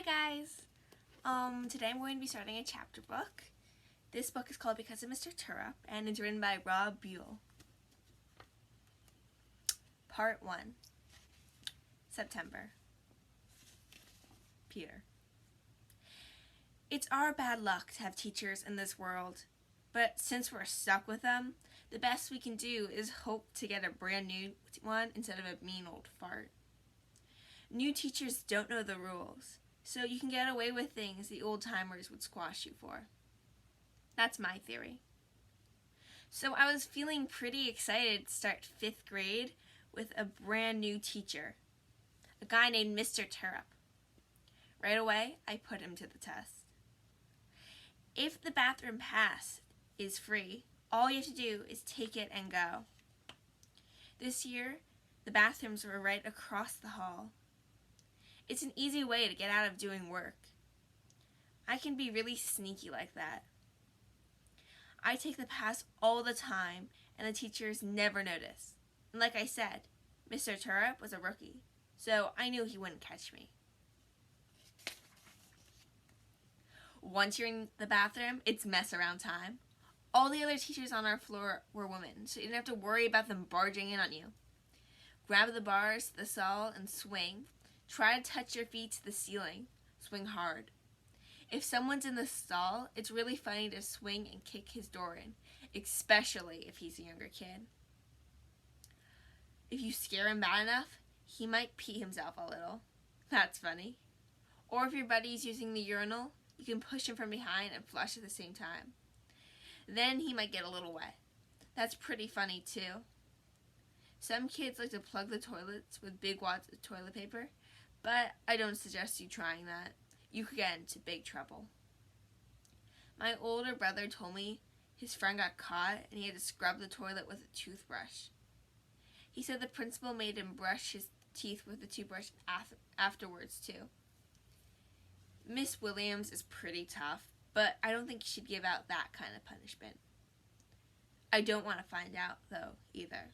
guys! Today I'm going to be starting a chapter book. This book is called Because of Mr. Terupt and it's written by Rob Buell. Part 1. September. Peter. It's our bad luck to have teachers in this world, but since we're stuck with them, the best we can do is hope to get a brand new one instead of a mean old fart. New teachers don't know the rules, so you can get away with things the old-timers would squash you for. That's my theory. So I was feeling pretty excited to start 5th grade with a brand new teacher, a guy named Mr. Terupt. Right away, I put him to the test. If the bathroom pass is free, all you have to do is take it and go. This year, the bathrooms were right across the hall. It's an easy way to get out of doing work. I can be really sneaky like that. I take the pass all the time, and the teachers never notice. And like I said, Mr. Terupt was a rookie, so I knew he wouldn't catch me. Once you're in the bathroom, it's mess around time. All the other teachers on our floor were women, so you didn't have to worry about them barging in on you. Grab the bars to the stall and swing. Try to touch your feet to the ceiling. Swing hard. If someone's in the stall, it's really funny to swing and kick his door in, especially if he's a younger kid. If you scare him bad enough, he might pee himself a little. That's funny. Or if your buddy's using the urinal, you can push him from behind and flush at the same time. Then he might get a little wet. That's pretty funny too. Some kids like to plug the toilets with big wads of toilet paper, but I don't suggest you trying that. You could get into big trouble. My older brother told me his friend got caught and he had to scrub the toilet with a toothbrush. He said the principal made him brush his teeth with the toothbrush afterwards too. Miss Williams is pretty tough, but I don't think she should give out that kind of punishment. I don't want to find out, though, either.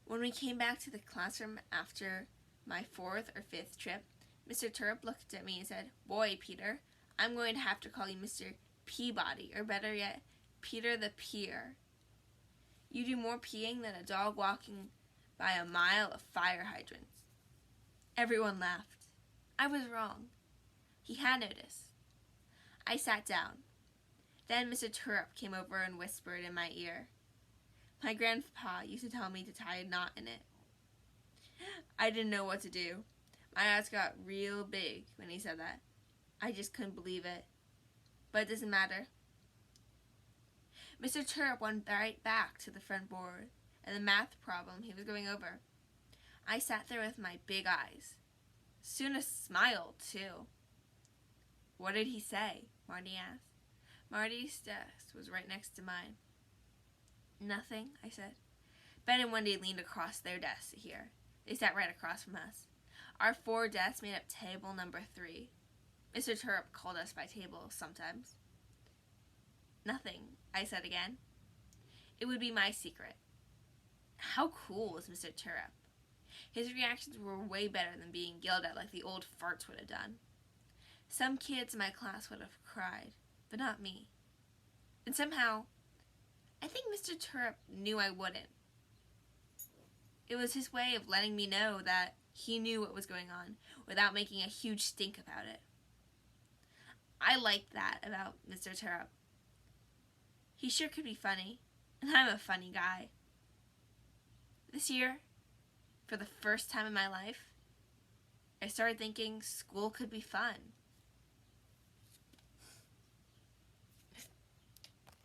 When we came back to the classroom after my 4th or 5th trip, Mr. Terupt looked at me and said, "Boy, Peter, I'm going to have to call you Mr. Peabody, or better yet, Peter the Peer. You do more peeing than a dog walking by a mile of fire hydrants." Everyone laughed. I was wrong. He had noticed. I sat down. Then Mr. Terupt came over and whispered in my ear. My grandpa used to tell me to tie a knot in it. I didn't know what to do. My eyes got real big when he said that. I just couldn't believe it. But it doesn't matter. Mr. Terupt went right back to the front board and the math problem he was going over. I sat there with my big eyes. Soon a smile, too. "What did he say?" Marty asked. Marty's desk was right next to mine. "Nothing," I said. Ben and Wendy leaned across their desks to hear. They sat right across from us. Our 4 desks made up table number 3. Mr. Terupt called us by table sometimes. "Nothing," I said again. It would be my secret. How cool was Mr. Terupt? His reactions were way better than being yelled at like the old farts would have done. Some kids in my class would have cried, but not me. And somehow, I think Mr. Terupt knew I wouldn't. It was his way of letting me know that he knew what was going on without making a huge stink about it. I liked that about Mr. Terupt. He sure could be funny, and I'm a funny guy. This year, for the first time in my life, I started thinking school could be fun.